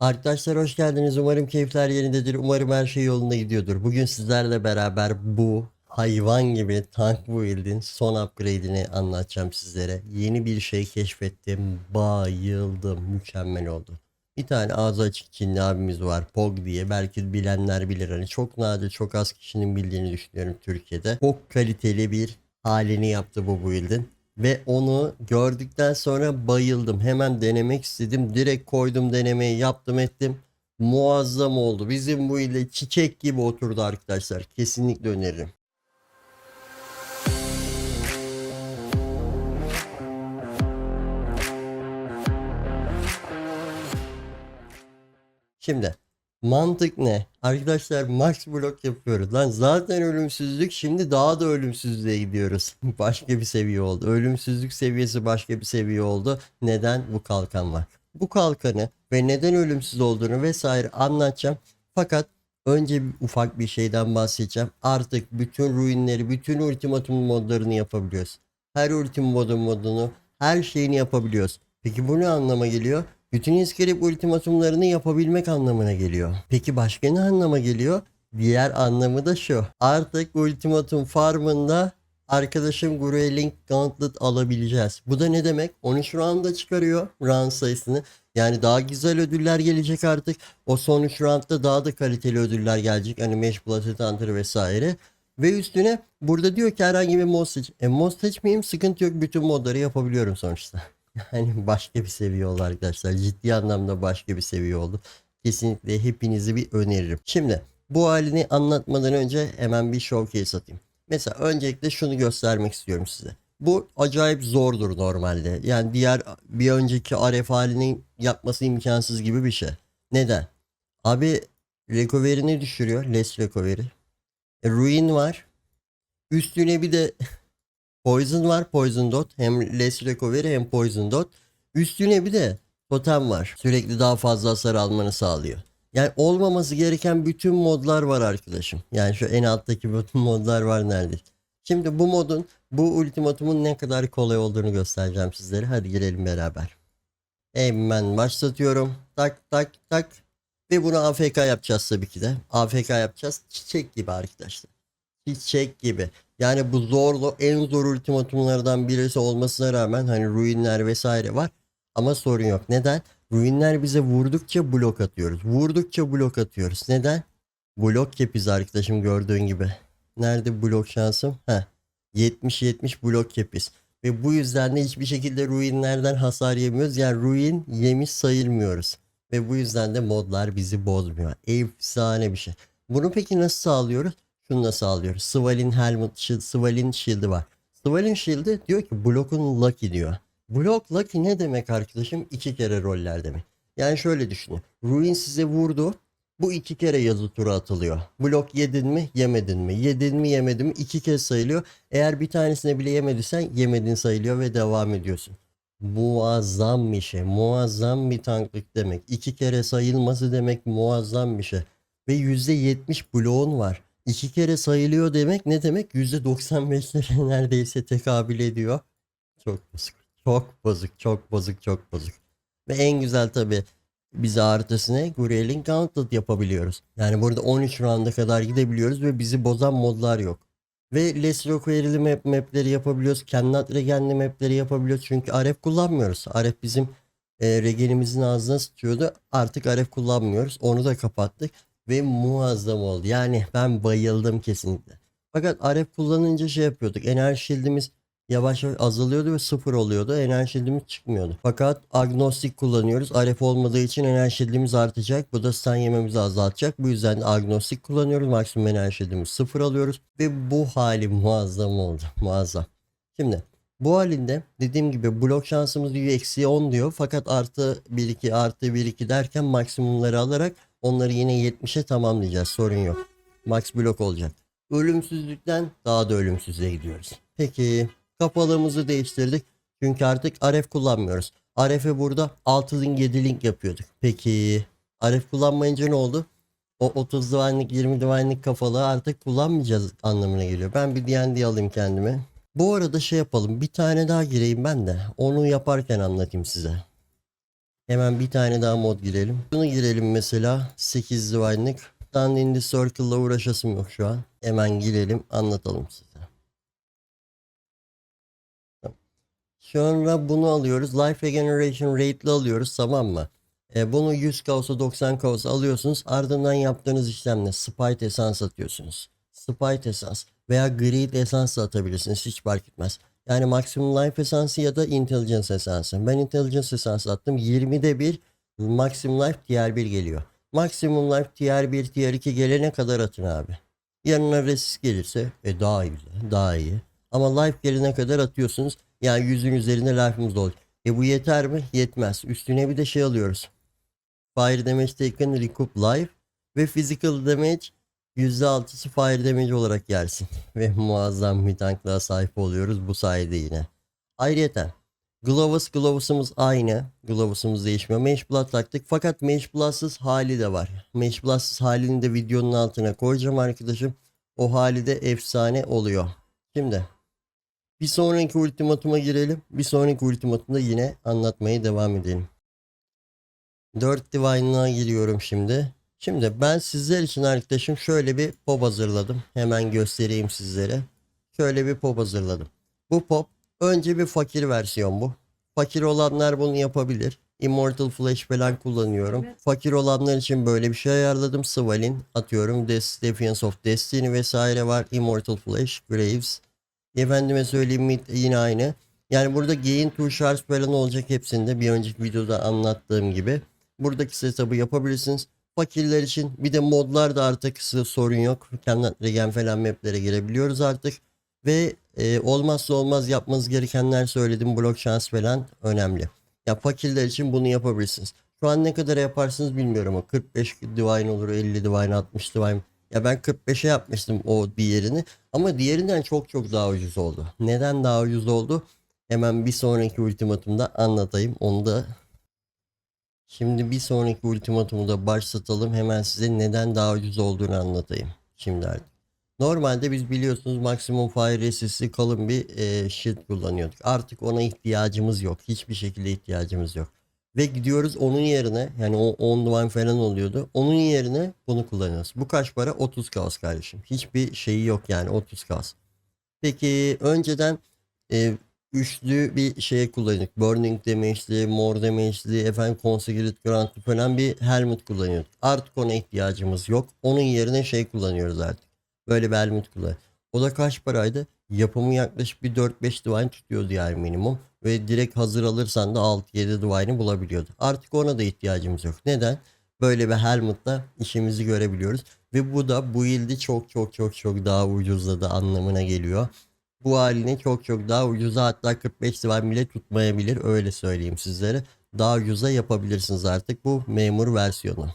Arkadaşlar hoş geldiniz. Umarım keyifler yerindedir. Umarım her şey yolunda gidiyordur. Bugün sizlerle beraber bu hayvan gibi tank build'in son upgrade'ini anlatacağım sizlere. Yeni bir şey keşfettim. Bayıldım. Mükemmel oldu. Bir tane ağzı açık Çinli abimiz var. Pog diye. Belki bilenler bilir. Hani çok nadir, çok az kişinin bildiğini düşünüyorum Türkiye'de. Çok kaliteli bir halini yaptı bu build'in. Ve onu gördükten sonra bayıldım. Hemen denemek istedim. Direkt koydum, denemeyi yaptım ettim. Muazzam oldu. Bizim bu ile çiçek gibi oturdu arkadaşlar. Kesinlikle öneririm. Şimdi mantık ne? Arkadaşlar max blok yapıyoruz. Lan zaten ölümsüzlük, şimdi daha da ölümsüzlüğe gidiyoruz. Başka bir seviye oldu. Ölümsüzlük seviyesi başka bir seviye oldu. Neden? Bu kalkan var. Bu kalkanı ve neden ölümsüz olduğunu vesaire anlatacağım. Fakat önce ufak bir şeyden bahsedeceğim. Artık bütün ruinleri, bütün ultimatum modlarını yapabiliyoruz. Her ultim modunu, her şeyini yapabiliyoruz. Peki bu ne anlama geliyor? Bütün iskelet ultimatumlarını yapabilmek anlamına geliyor. Peki başka ne anlama geliyor? Diğer anlamı da şu. Artık ultimatum farmında arkadaşım Grueling Gauntlet alabileceğiz. Bu da ne demek? 13 roundda çıkarıyor round sayısını. Yani daha güzel ödüller gelecek artık. O son 3 roundda daha da kaliteli ödüller gelecek. Hani Mesh Blooded Hunter vesaire. Ve üstüne burada diyor ki herhangi bir mod seç. Mod seçmeyeyim, sıkıntı yok. Bütün modları yapabiliyorum sonuçta. Yani başka bir seviye oldu arkadaşlar. Ciddi anlamda başka bir seviye oldu. Kesinlikle hepinizi bir öneririm. Şimdi bu halini anlatmadan önce hemen bir showcase atayım. Mesela öncelikle şunu göstermek istiyorum size. Bu acayip zordur normalde. Yani diğer bir önceki RF halini yapması imkansız gibi bir şey. Neden? Abi recovery'ni düşürüyor. Less recovery. Ruin var. Üstüne bir de Poison var. Poison dot. Hem less recovery hem poison dot. Üstüne bir de totem var. Sürekli daha fazla hasar almanı sağlıyor. Yani olmaması gereken bütün modlar var arkadaşım. Yani şu en alttaki bütün modlar var neredeyse. Şimdi bu modun, bu ultimatumun ne kadar kolay olduğunu göstereceğim sizlere. Hadi girelim beraber. Hemen başlatıyorum. Tak tak tak. Ve bunu AFK yapacağız tabii ki de. AFK yapacağız. Çiçek gibi arkadaşlar. Çiçek gibi. Yani bu zorlu, en zor ultimatumlardan birisi olmasına rağmen hani ruinler vesaire var. Ama sorun yok. Neden? Ruinler bize vurdukça blok atıyoruz. Vurdukça blok atıyoruz. Neden? Blok kepiz arkadaşım, gördüğün gibi. Nerede blok şansım? Heh. 70-70 blok kepiz. Ve bu yüzden de hiçbir şekilde ruinlerden hasar yemiyoruz. Yani ruin yemiş sayılmıyoruz. Ve bu yüzden de modlar bizi bozmuyor. Efsane bir şey. Bunu peki nasıl sağlıyoruz? Şunu sağlıyor. Svalin Helmet Shield, Svalin Shield'ı var. Svalin Shield'ı diyor ki Block'un Lucky diyor. Block Lucky ne demek arkadaşım? 2 kere roller demek. Yani şöyle düşünün. Ruin size vurdu. Bu 2 kere yazı tura atılıyor. Blok yedin mi, yemedin mi? Yedin mi, yemedin mi? 2 kez sayılıyor. Eğer bir tanesine bile yemediysen yemedin sayılıyor ve devam ediyorsun. Muazzam bir şey. Muazzam bir tanklık demek. 2 kere sayılması demek muazzam bir şey. Ve %70 bloğun var. 2 kere sayılıyor demek ne demek? %95'lere neredeyse tekabül ediyor. Çok bozuk. Çok bozuk. Çok bozuk. Çok bozuk. Ve en güzel tabi bize artısı ne? Gurel'in Gauntlet yapabiliyoruz. Yani burada 13 round'a kadar gidebiliyoruz ve bizi bozan modlar yok. Ve Less Recovery'li mapleri yapabiliyoruz. Cannot Regen'li mapleri yapabiliyoruz. Çünkü RF kullanmıyoruz. RF bizim regenimizin ağzına sıçıyordu. Artık RF kullanmıyoruz. Onu da kapattık. Ve muazzam oldu. Yani ben bayıldım kesinlikle. Fakat RF kullanınca şey yapıyorduk. Enerji shield'imiz yavaş yavaş azalıyordu ve sıfır oluyordu. Enerji shield'imiz çıkmıyordu. Fakat agnostik kullanıyoruz. RF olmadığı için enerji shield'imiz artacak. Bu da stun yememizi azaltacak. Bu yüzden de agnostik kullanıyoruz. Maksimum enerji shield'imizi sıfır alıyoruz. Ve bu hali muazzam oldu. Muazzam. Şimdi bu halinde dediğim gibi blok şansımız diyor -10 diyor. Fakat artı 1-2 artı 1-2 derken maksimumları alarak onları yine 70'e tamamlayacağız. Sorun yok. Max blok olacak. Ölümsüzlükten daha da ölümsüzlüğe gidiyoruz. Peki kapalığımızı değiştirdik. Çünkü artık RF kullanmıyoruz. RF'e burada 6 link 7 link yapıyorduk. Peki RF kullanmayınca ne oldu? O 30 divine'lik 20 divine'lik kafalığı artık kullanmayacağız anlamına geliyor. Ben bir D&D alayım kendime. Bu arada şey yapalım. Bir tane daha gireyim ben de. Onu yaparken anlatayım size. Hemen bir tane daha mod girelim. Bunu girelim mesela 8 divine'lık. Stand in the Circle'la uğraşasım yok şu an. Hemen girelim anlatalım size. Sonra bunu alıyoruz. Life Regeneration Rate'li alıyoruz, tamam mı? Bunu 100 kaosa 90 kaosa alıyorsunuz. Ardından yaptığınız işlemle Spite Essence atıyorsunuz. Spite Essence veya Greed Essence atabilirsiniz. Hiç fark etmez. Yani Maximum Life Essence ya da Intelligence Essence. Ben Intelligence Essence attım. 20'de bir Maximum Life Tier 1 geliyor. Maximum Life Tier 1 Tier 2 gelene kadar atın abi. Yanına resist gelirse daha iyi, daha iyi. Ama life gelene kadar atıyorsunuz. Yani 100'ün üzerinde life'ımız da olacak. Bu yeter mi? Yetmez. Üstüne bir de şey alıyoruz. Fire damage taken recoup life ve physical damage %6'sı fire damage olarak yersin. Ve muazzam bir tanklığa sahip oluyoruz bu sayede yine. Ayrıca Glovus'umuz aynı. Glovus'umuz değişmiyor. Mage Blood taktık. Fakat Mage Blood'sız hali de var. Mage Blood'sız halini de videonun altına koyacağım arkadaşım. O hali de efsane oluyor. Şimdi bir sonraki ultimatuma girelim. Bir sonraki ultimatumda yine anlatmaya devam edelim. 4 Divine'lığa giriyorum şimdi. Şimdi ben sizler için arkadaşım şöyle bir pop hazırladım. Hemen göstereyim sizlere. Şöyle bir pop hazırladım. Bu pop önce bir fakir versiyon bu. Fakir olanlar bunu yapabilir. Immortal Flash falan kullanıyorum. Evet. Fakir olanlar için böyle bir şey ayarladım. Svalin atıyorum. Defiance of Destiny vesaire var. Immortal Flash, Graves. Efendime söyleyeyim yine aynı. Yani burada gain to şarj falan olacak hepsinde. Bir önceki videoda anlattığım gibi. Buradaki setup'ı yapabilirsiniz. Fakirler için bir de modlar da artık sorun yok. Kendi regen falan maplere girebiliyoruz artık. Ve olmazsa olmaz yapmanız gerekenler söyledim. Blok şans falan önemli. Ya fakirler için bunu yapabilirsiniz. Şu an ne kadar yaparsınız bilmiyorum ama 45 divine olur, 50 divine, 60 divine. Ya ben 45'e yapmıştım o diğerini. Ama diğerinden çok çok daha ucuz oldu. Neden daha ucuz oldu? Hemen bir sonraki ultimatumda anlatayım. Onu da şimdi bir sonraki ultimatumu da başlatalım. Hemen size neden daha ucuz olduğunu anlatayım. Şimdi artık. Normalde biz biliyorsunuz Maximum Fire Resist'i kalın bir shield kullanıyorduk. Artık ona ihtiyacımız yok. Hiçbir şekilde ihtiyacımız yok. Ve gidiyoruz onun yerine, yani o 10 duvan falan oluyordu. Onun yerine bunu kullanıyoruz. Bu kaç para? 30 kaos kardeşim. Hiçbir şeyi yok yani 30 kaos. Peki önceden e, üçlü bir şey kullanıyorduk. Burning damage'li, more damage'li, efendim Consecrated Grant'lı falan bir helmet kullanıyorduk. Artık ona ihtiyacımız yok. Onun yerine şey kullanıyoruz artık. Böyle bir helmet kullanıyoruz. O da kaç paraydı? Yapımı yaklaşık bir 4-5 divine tutuyordu yani minimum. Ve direkt hazır alırsan da 6-7 divine'ı bulabiliyordu. Artık ona da ihtiyacımız yok. Neden? Böyle bir helmet'la işimizi görebiliyoruz. Ve bu da bu yılda çok çok çok çok daha ucuzladı anlamına geliyor. Bu haline çok çok daha ucuza, hatta 45 divan bile tutmayabilir, öyle söyleyeyim sizlere. Daha ucuza yapabilirsiniz artık bu memur versiyonu.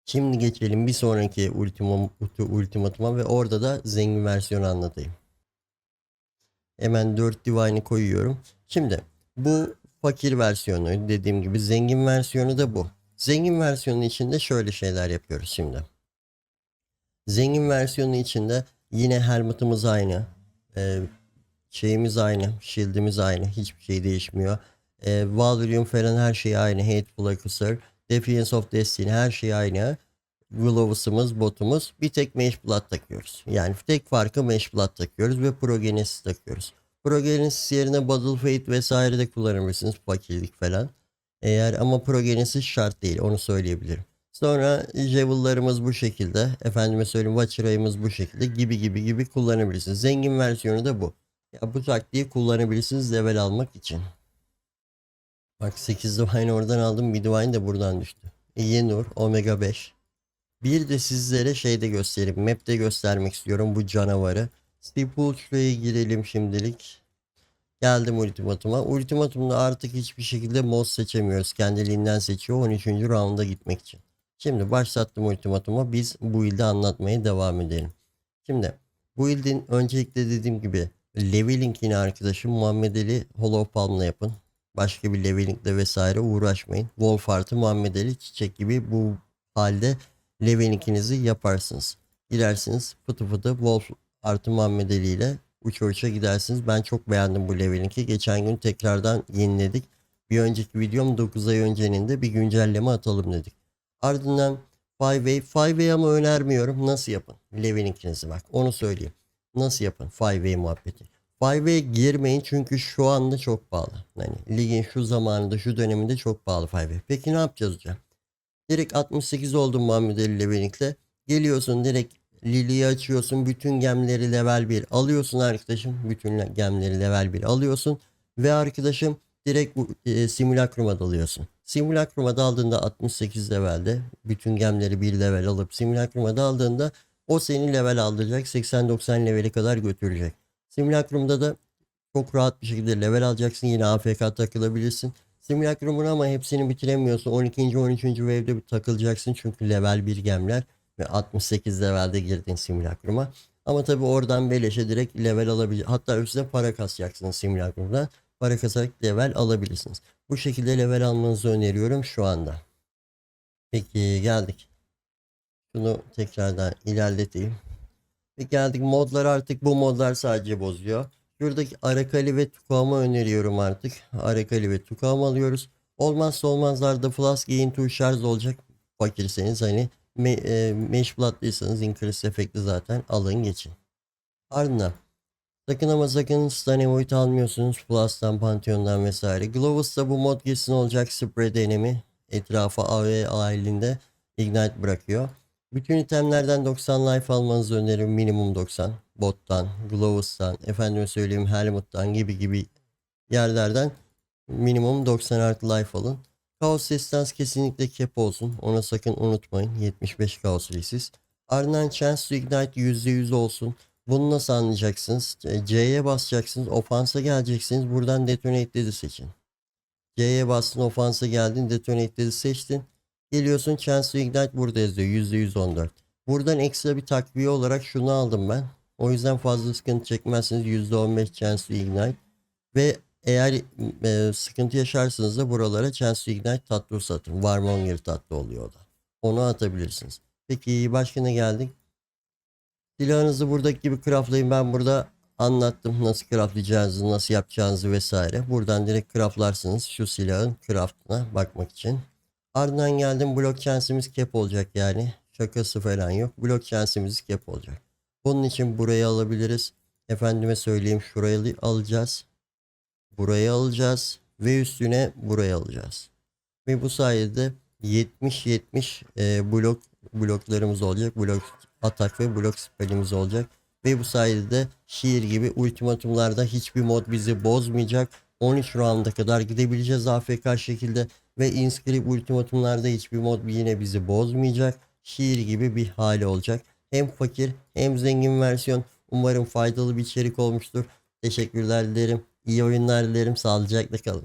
Şimdi geçelim bir sonraki ultimatuma ve orada da zengin versiyonu anlatayım. Hemen 4 divine'ı koyuyorum. Şimdi bu fakir versiyonu, dediğim gibi zengin versiyonu da bu. Zengin versiyonu içinde şöyle şeyler yapıyoruz şimdi. Zengin versiyonu içinde yine helmet'ımız aynı. Şeyimiz aynı. Shield'imiz aynı. Hiçbir şey değişmiyor. Valorium falan her şey aynı. Hateful Accuser, Defiance of Destiny her şey aynı. Gloves'ımız, botumuz. Bir tek Mage Blood takıyoruz. Yani tek farkı Mage Blood takıyoruz ve Progenesis takıyoruz. Progenesis yerine Battle Fate vesaire de kullanabilirsiniz. Fakirlik falan. Ama Progenesis şart değil. Onu söyleyebilirim. Sonra Javel'larımız bu şekilde. Efendime söyleyeyim Watcher'ımız bu şekilde gibi gibi gibi kullanabilirsiniz. Zengin versiyonu da bu. Ya bu taktiği kullanabilirsiniz level almak için. Bak 8 Divine oradan aldım. Bir Divine de buradan düştü. Yenur Omega 5. Bir de sizlere şeyde göstereyim. Map'te göstermek istiyorum bu canavarı. Sepulchre'ye girelim şimdilik. Geldim ultimatuma. Ultimatumda artık hiçbir şekilde mod seçemiyoruz. Kendiliğinden seçiyor 13. rounda gitmek için. Şimdi başlattım ultimatuma. Biz bu ilde anlatmaya devam edelim. Şimdi bu ildin öncelikle dediğim gibi leveling yine arkadaşım Muhammed Ali Hollow Palm'la yapın. Başka bir levelingle vesaire uğraşmayın. Wolf artı Muhammed Ali çiçek gibi bu halde levelinginizi yaparsınız. Gidersiniz fıtı fıtı Wolf artı Muhammed Ali ile uça uça gidersiniz. Ben çok beğendim bu leveling'i. Geçen gün tekrardan yeniledik. Bir önceki videom 9 ay öncenin de bir güncelleme atalım dedik. Ardından 5way ama önermiyorum. Nasıl yapın? Level'inkinizi bak. Onu söyleyeyim. Nasıl yapın? 5way muhabbeti. 5way girmeyin çünkü şu anda çok pahalı. Hani ligin şu zamanında, şu döneminde çok pahalı 5way. Peki ne yapacağız hocam? Direkt 68 oldun Muhammed Ali Level'inkle. Geliyorsun direkt Lili'yi açıyorsun. Bütün gemleri level 1 alıyorsun arkadaşım. Bütün gemleri level 1 alıyorsun. Ve arkadaşım direkt bu simülakruma dalıyorsun. Simülakruma daldığında 68 levelde bütün gemleri bir level alıp simülakruma daldığında o seni level aldıracak. 80-90 levele kadar götürecek. Simülakrumda da çok rahat bir şekilde level alacaksın. Yine AFK takılabilirsin. Simülakrumun ama hepsini bitiremiyorsun. 12. 13. wave'de bir takılacaksın. Çünkü level 1 gemler ve 68 levelde girdin simülakruma. Ama tabi oradan beleşe direkt level alabilir. Hatta üstüne para kasacaksın simülakrumdan. Para kasarak level alabilirsiniz. Bu şekilde level almanızı öneriyorum şu anda. Peki geldik. Şunu tekrardan ilerleteyim. Ve geldik modlar, artık bu modlar sadece bozuyor. Şuradaki Arakali ve Tukama öneriyorum artık. Arakali ve Tukama alıyoruz. Olmazsa olmazlarda Flask Gain to şarj olacak. Fakirseniz hani Mesh Blood'lıysanız Increase efekti zaten alın geçin. Ardından sakın ama sakın Stun Emoid almıyorsunuz. Plus'tan, Pantheon'dan vesaire. Glowus'ta bu mod girsin olacak. Spread enemy etrafa AV halinde Ignite bırakıyor. Bütün itemlerden 90 life almanızı öneririm. Minimum 90. Bot'tan, Glowus'tan, efendime söyleyeyim Helmut'tan gibi yerlerden minimum 90 artı life alın. Chaos Resistance kesinlikle cap olsun. Ona sakın unutmayın. 75 Chaos Resist. Ardından Chance to Ignite %100 olsun. Bunu nasıl anlayacaksınız? C'ye basacaksınız. Ofansa geleceksiniz. Buradan Detonate dedi seçin. C'ye bastın, ofansa geldin. Detonate dedi seçtin. Geliyorsun Chance to Ignite burada yazıyor. %114. Buradan ekstra bir takviye olarak şunu aldım ben. O yüzden fazla sıkıntı çekmezsiniz. %15 Chance to Ignite. Ve eğer sıkıntı yaşarsanız da buralara Chance to Ignite tatlı satın. Warmonger tatlı oluyor o da. Onu atabilirsiniz. Peki başka ne geldik? Silahınızı buradaki gibi craftlayın. Ben burada anlattım nasıl craftlayacağınızı, nasıl yapacağınızı vesaire. Buradan direkt craftlarsınız şu silahın craftına bakmak için. Ardından geldim, blok chance'imiz cap olacak yani. Şakası falan yok. Blok chance'imiz cap olacak. Bunun için burayı alabiliriz. Efendime söyleyeyim, şurayı alacağız. Burayı alacağız. Ve üstüne burayı alacağız. Ve bu sayede 70-70 bloklarımız olacak. Blok atak ve blok spellimiz olacak. Ve bu sayede de şiir gibi ultimatumlarda hiçbir mod bizi bozmayacak. 13 round'a kadar gidebileceğiz AFK şekilde. Ve inscript ultimatumlarda hiçbir mod yine bizi bozmayacak. Şiir gibi bir hali olacak. Hem fakir hem zengin versiyon. Umarım faydalı bir içerik olmuştur. Teşekkürler dilerim. İyi oyunlar dilerim. Sağlıcakla kalın.